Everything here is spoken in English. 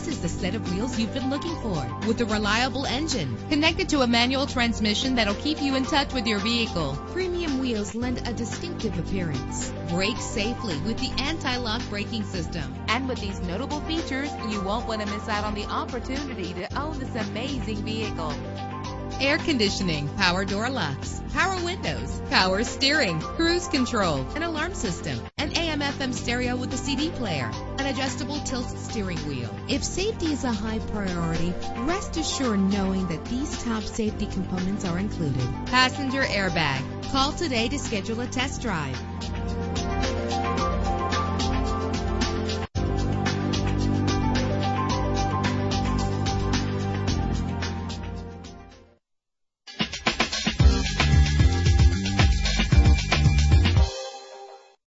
This is the set of wheels you've been looking for, with a reliable engine connected to a manual transmission that'll keep you in touch with your vehicle. Premium wheels lend a distinctive appearance. Brake safely with the anti-lock braking system. And with these notable features, you won't want to miss out on the opportunity to own this amazing vehicle. Air conditioning, power door locks, power windows, power steering, cruise control, an alarm system, an AM/FM stereo with a CD player, an adjustable tilt steering wheel. If safety is a high priority, rest assured knowing that these top safety components are included. Passenger airbag. Call today to schedule a test drive.